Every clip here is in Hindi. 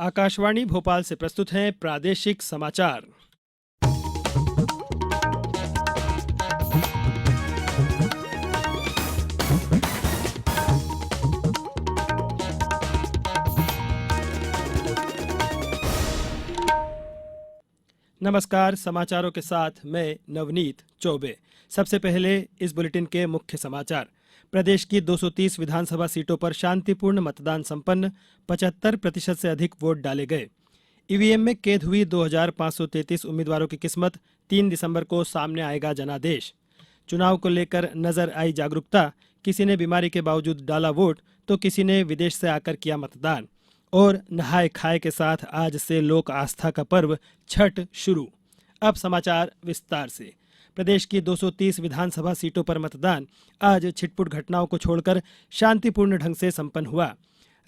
आकाशवाणी भोपाल से प्रस्तुत हैं प्रादेशिक समाचार। नमस्कार, समाचारों के साथ मैं नवनीत चौबे। सबसे पहले इस बुलेटिन के मुख्य समाचार। प्रदेश की 230 विधानसभा सीटों पर शांतिपूर्ण मतदान संपन्न, 75% से अधिक वोट डाले गए। ईवीएम में कैद हुई 2533 उम्मीदवारों की किस्मत, 3 दिसंबर को सामने आएगा जनादेश। चुनाव को लेकर नजर आई जागरूकता, किसी ने बीमारी के बावजूद डाला वोट तो किसी ने विदेश से आकर किया मतदान। और नहाय खाए के साथ आज से लोक आस्था का पर्व छठ शुरू। अब समाचार विस्तार से। प्रदेश की 230 विधानसभा सीटों पर मतदान आज छिटपुट घटनाओं को छोड़कर शांतिपूर्ण ढंग से संपन्न हुआ।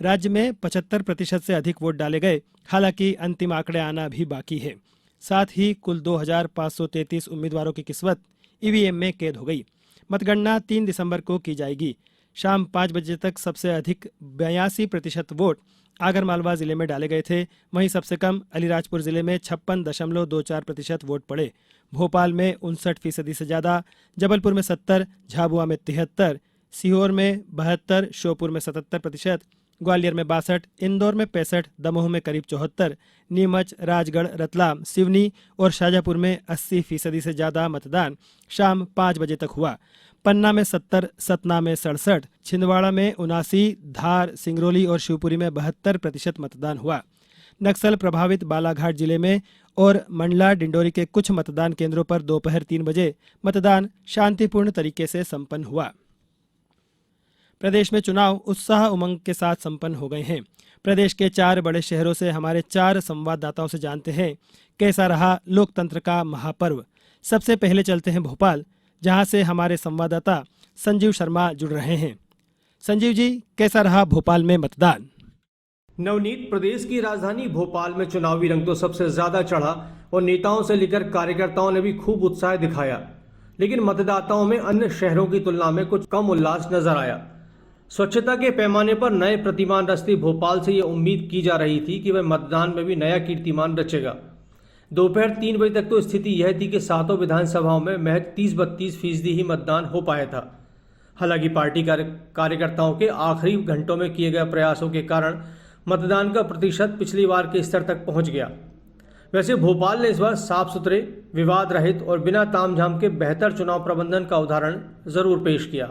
राज्य में 75% से अधिक वोट डाले गए, हालांकि अंतिम आंकड़े आना भी बाकी है। साथ ही कुल 2533 उम्मीदवारों की किस्मत ईवीएम में कैद हो गई। मतगणना 3 दिसंबर को की जाएगी। शाम 5 बजे तक सबसे अधिक 82% वोट आगरमालवा जिले में डाले गए थे। वहीं सबसे कम अलीराजपुर जिले में 56.24% वोट पड़े। भोपाल में 59% से ज़्यादा, जबलपुर में 70, झाबुआ में 73, सीहोर में 72, श्योपुर में 77%, ग्वालियर में 62, इंदौर में 65, दमोह में करीब 74, नीमच, राजगढ़, रतलाम, सिवनी और शाजापुर में 80% से ज़्यादा मतदान शाम 5 बजे तक हुआ। पन्ना में 70, सतना में 67, छिंदवाड़ा में 79, धार, सिंगरौली और शिवपुरी में 72% मतदान हुआ। नक्सल प्रभावित बालाघाट जिले में और मंडला डिंडोरी के कुछ मतदान केंद्रों पर दोपहर 3 बजे मतदान शांतिपूर्ण तरीके से संपन्न हुआ। प्रदेश में चुनाव उत्साह उमंग के साथ संपन्न हो गए हैं। प्रदेश के 4 बड़े शहरों से हमारे 4 संवाददाताओं से जानते हैं कैसा रहा लोकतंत्र का महापर्व। सबसे पहले चलते हैं भोपाल, जहां से हमारे संवाददाता संजीव शर्मा जुड़ रहे हैं। संजीव जी, कैसा रहा भोपाल में मतदान? नवनीत, प्रदेश की राजधानी भोपाल में चुनावी रंग तो सबसे ज्यादा चढ़ा और नेताओं से लेकर कार्यकर्ताओं ने भी खूब उत्साह दिखाया, लेकिन मतदाताओं में अन्य शहरों की तुलना में कुछ कम उल्लास नजर आया। स्वच्छता के पैमाने पर नए प्रतिमान रचती भोपाल से ये उम्मीद की जा रही थी कि वह मतदान में भी नया कीर्तिमान रचेगा। दोपहर 3 बजे तक तो स्थिति यह थी कि सातों विधानसभाओं में महज 30-32% ही मतदान हो पाया था। हालांकि पार्टी कार्यकर्ताओं के आखिरी घंटों में किए गए प्रयासों के कारण मतदान का प्रतिशत पिछली बार के स्तर तक पहुंच गया। वैसे भोपाल ने इस बार साफ सुथरे, विवाद रहित और बिना तामझाम के बेहतर चुनाव प्रबंधन का उदाहरण जरूर पेश किया।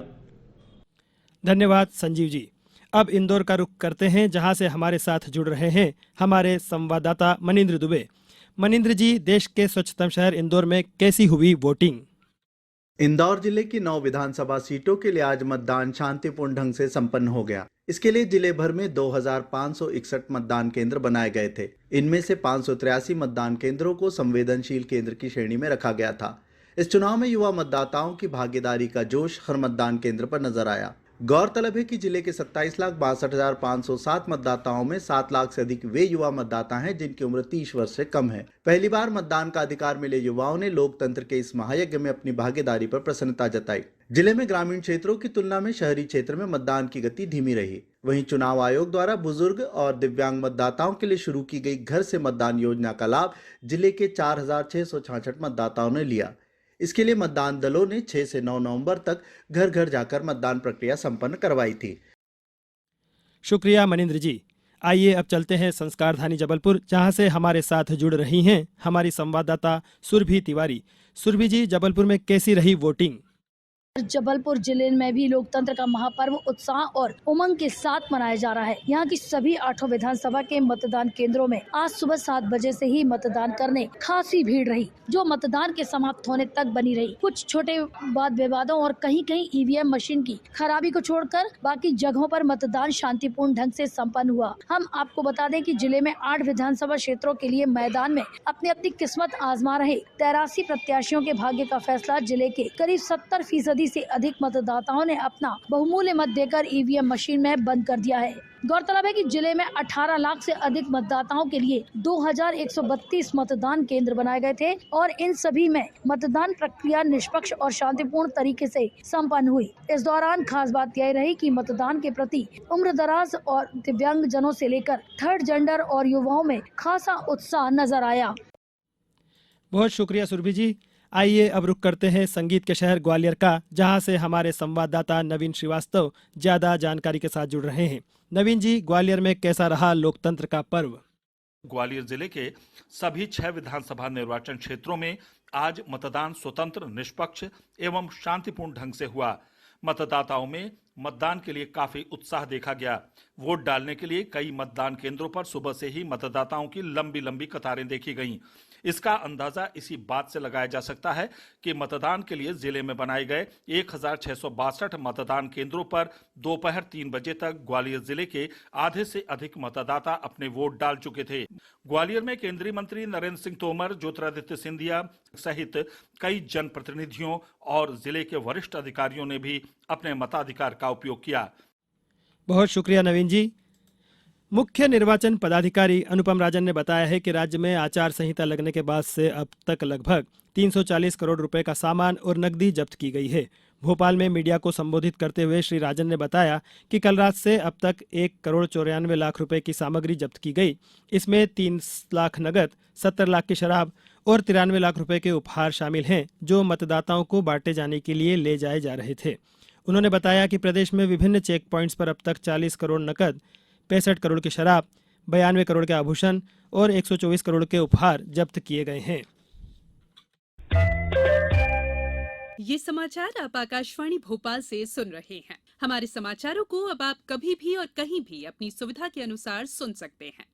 धन्यवाद संजीव जी। अब इंदौर का रुख करते हैं, जहां से हमारे साथ जुड़ रहे हैं हमारे संवाददाता मनिंद्र दुबे। मनिंद्र जी, देश के स्वच्छतम शहर इंदौर में कैसी हुई वोटिंग? इंदौर जिले की 9 विधानसभा सीटों के लिए आज मतदान शांतिपूर्ण ढंग से संपन्न हो गया। इसके लिए जिले भर में 2561 मतदान केंद्र बनाए गए थे। इनमें से 583 मतदान केंद्रों को संवेदनशील केंद्र की श्रेणी में रखा गया था। इस चुनाव में युवा मतदाताओं की भागीदारी का जोश हर मतदान केंद्र पर नजर आया। गौरतलब है कि जिले के 27,62,507 मतदाताओं में 7 लाख से अधिक वे युवा मतदाता हैं जिनकी उम्र 30 वर्ष से कम है। पहली बार मतदान का अधिकार मिले युवाओं ने लोकतंत्र के इस महायज्ञ में अपनी भागीदारी पर प्रसन्नता जताई। जिले में ग्रामीण क्षेत्रों की तुलना में शहरी क्षेत्र में मतदान की गति धीमी रही। वहीं चुनाव आयोग द्वारा बुजुर्ग और दिव्यांग मतदाताओं के लिए शुरू की गई घर से मतदान योजना का लाभ जिले के 4,666 मतदाताओं ने लिया। इसके लिए मतदान दलों ने 6 से 9 नवंबर तक घर घर जाकर मतदान प्रक्रिया संपन्न करवाई थी। शुक्रिया मनिंद्र जी। आइए अब चलते हैं संस्कारधानी जबलपुर, जहां से हमारे साथ जुड़ रही हैं हमारी संवाददाता सुरभि तिवारी। सुरभि जी, जबलपुर में कैसी रही वोटिंग? जबलपुर जिले में भी लोकतंत्र का महापर्व उत्साह और उमंग के साथ मनाया जा रहा है। यहाँ की सभी 8 विधानसभा के मतदान केंद्रों में आज सुबह 7 बजे से ही मतदान करने खासी भीड़ रही, जो मतदान के समाप्त होने तक बनी रही। कुछ छोटे वाद विवादों और कहीं कहीं ईवीएम मशीन की खराबी को छोड़कर बाकी जगहों पर मतदान शांतिपूर्ण ढंग से संपन्न हुआ। हम आपको बता दें कि जिले में 8 विधानसभा क्षेत्रों के लिए मैदान में अपनी अपनी किस्मत आजमा रहे 83 प्रत्याशियों के भाग्य का फैसला जिले के करीब 70% फीसदी से अधिक मतदाताओं ने अपना बहुमूल्य मत देकर ईवीएम मशीन में बंद कर दिया है। गौरतलब है कि जिले में 18 लाख से अधिक मतदाताओं के लिए 2132 मतदान केंद्र बनाए गए थे और इन सभी में मतदान प्रक्रिया निष्पक्ष और शांतिपूर्ण तरीके से संपन्न हुई। इस दौरान खास बात यह रही कि मतदान के प्रति उम्र दराज और दिव्यांग जनों से लेकर थर्ड जेंडर और युवाओं में खासा उत्साह नजर आया। बहुत शुक्रिया सुरभि जी। आइए अब रुक करते हैं संगीत के शहर ग्वालियर का, जहां से हमारे संवाददाता नवीन श्रीवास्तव ज्यादा जानकारी के साथ जुड़ रहे हैं। नवीन जी, ग्वालियर में कैसा रहा लोकतंत्र का पर्व? ग्वालियर जिले के सभी 6 विधानसभा निर्वाचन क्षेत्रों में आज मतदान स्वतंत्र, निष्पक्ष एवं शांतिपूर्ण ढंग से हुआ। मतदाताओं में मतदान के लिए काफी उत्साह देखा गया। वोट डालने के लिए कई मतदान केंद्रों पर सुबह से ही मतदाताओं की लंबी लंबी कतारें देखी गईं। इसका अंदाजा इसी बात से लगाया जा सकता है कि मतदान के लिए जिले में बनाए गए 1662 मतदान केंद्रों पर दोपहर 3 बजे तक ग्वालियर जिले के आधे से अधिक मतदाता अपने वोट डाल चुके थे। ग्वालियर में केंद्रीय मंत्री नरेंद्र सिंह तोमर, ज्योतिरादित्य सिंधिया सहित कई जनप्रतिनिधियों और जिले के वरिष्ठ अधिकारियों ने भी अपने मताधिकार का उपयोग किया। बहुत शुक्रिया नवीन जी। मुख्य निर्वाचन पदाधिकारी अनुपम राजन ने बताया है कि राज्य में आचार संहिता लगने के बाद से अब तक लगभग 340 करोड़ रुपए का सामान और नकदी जब्त की गई है। भोपाल में मीडिया को संबोधित करते हुए श्री राजन ने बताया कि कल रात से अब तक 1,94,00,000 रुपए की सामग्री जब्त की गई। इसमें 3 लाख नगद, 70 लाख की शराब और 93 लाख रुपए के उपहार शामिल हैं, जो मतदाताओं को बांटे जाने के लिए ले जाए जा रहे थे। उन्होंने बताया कि प्रदेश में विभिन्न चेक पॉइंट्स पर अब तक 40 करोड़ नकद, 65 करोड़ की शराब, 92 करोड़ के आभूषण और 124 करोड़ के उपहार जब्त किए गए हैं। ये समाचार आप आकाशवाणी भोपाल से सुन रहे हैं। हमारे समाचारों को अब आप कभी भी और कहीं भी अपनी सुविधा के अनुसार सुन सकते हैं।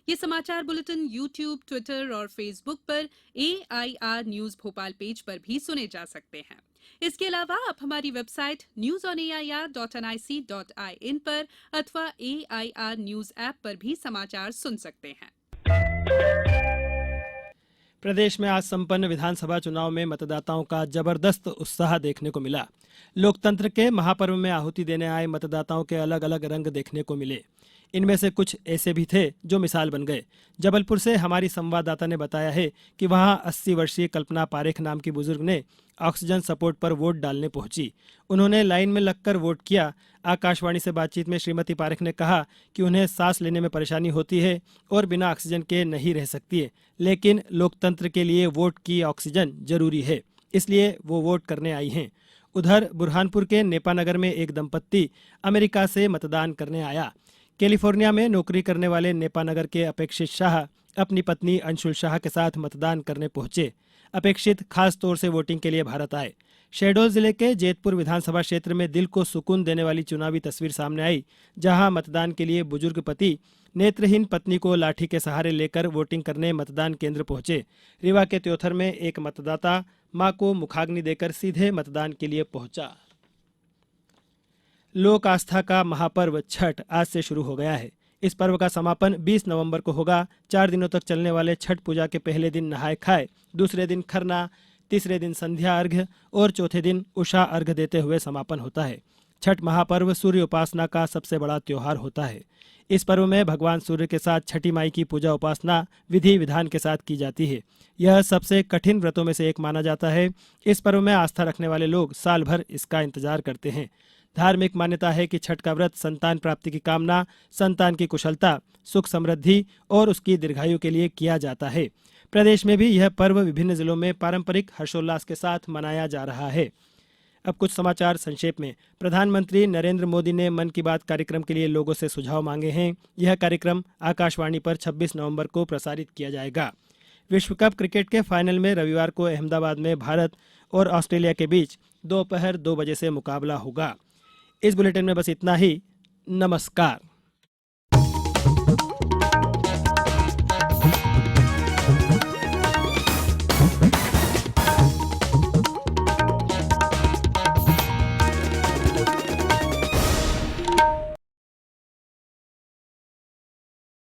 ये समाचार बुलेटिन YouTube, ट्विटर और फेसबुक पर AIR न्यूज भोपाल पेज पर भी सुने जा सकते हैं। इसके अलावा आप हमारी वेबसाइट newsonair.nic.in पर अथवा AIR न्यूज ऐप पर भी समाचार सुन सकते हैं। प्रदेश में आज संपन्न विधानसभा चुनाव में मतदाताओं का जबरदस्त उत्साह देखने को मिला। लोकतंत्र के महापर्व में आहुति देने आए मतदाताओं के अलग अलग रंग देखने को मिले। इनमें से कुछ ऐसे भी थे जो मिसाल बन गए। जबलपुर से हमारी संवाददाता ने बताया है कि वहां 80 वर्षीय कल्पना पारेख नाम की बुजुर्ग ने ऑक्सीजन सपोर्ट पर वोट डालने पहुंची। उन्होंने लाइन में लगकर वोट किया। आकाशवाणी से बातचीत में श्रीमती पारेख ने कहा कि उन्हें सांस लेने में परेशानी होती है और बिना ऑक्सीजन के नहीं रह सकती है, लेकिन लोकतंत्र के लिए वोट की ऑक्सीजन जरूरी है, इसलिए वो वोट करने आई हैं। उधर बुरहानपुर के नेपानगर में एक दंपत्ति अमेरिका से मतदान करने आया। कैलिफोर्निया में नौकरी करने वाले नेपानगर के अपेक्षित शाह अपनी पत्नी अंशुल शाह के साथ मतदान करने पहुंचे। अपेक्षित खास तौर से वोटिंग के लिए भारत आए। शहडोल जिले के जेतपुर विधानसभा क्षेत्र में दिल को सुकून देने वाली चुनावी तस्वीर सामने आई, जहां मतदान के लिए बुजुर्ग पति नेत्रहीन पत्नी को लाठी के सहारे लेकर वोटिंग करने मतदान केंद्र पहुंचे। रीवा के त्योथर में एक मतदाता मां को मुखाग्नि देकर सीधे मतदान के लिए पहुंचा। लोक आस्था का महापर्व छठ आज से शुरू हो गया है। इस पर्व का समापन 20 नवंबर को होगा। 4 दिनों तक चलने वाले छठ पूजा के पहले दिन नहाय खाए, दूसरे दिन खरना, तीसरे दिन संध्या अर्घ्य और चौथे दिन उषा अर्घ्य देते हुए समापन होता है। छठ महापर्व सूर्य उपासना का सबसे बड़ा त्योहार होता है। इस पर्व में भगवान सूर्य के साथ छठी माई की पूजा उपासना विधि विधान के साथ की जाती है। यह सबसे कठिन व्रतों में से एक माना जाता है। इस पर्व में आस्था रखने वाले लोग साल भर इसका इंतजार करते हैं। धार्मिक मान्यता है कि छठ का व्रत संतान प्राप्ति की कामना, संतान की कुशलता, सुख समृद्धि और उसकी दीर्घायु के लिए किया जाता है। प्रदेश में भी यह पर्व विभिन्न जिलों में पारंपरिक हर्षोल्लास के साथ मनाया जा रहा है। अब कुछ समाचार संक्षेप में। प्रधानमंत्री नरेंद्र मोदी ने मन की बात कार्यक्रम के लिए लोगों से सुझाव मांगे हैं। यह कार्यक्रम आकाशवाणी पर 26 नवंबर को प्रसारित किया जाएगा। विश्व कप क्रिकेट के फाइनल में रविवार को अहमदाबाद में भारत और ऑस्ट्रेलिया के बीच दोपहर 2 बजे से मुकाबला होगा। इस बुलेटिन में बस इतना ही। नमस्कार।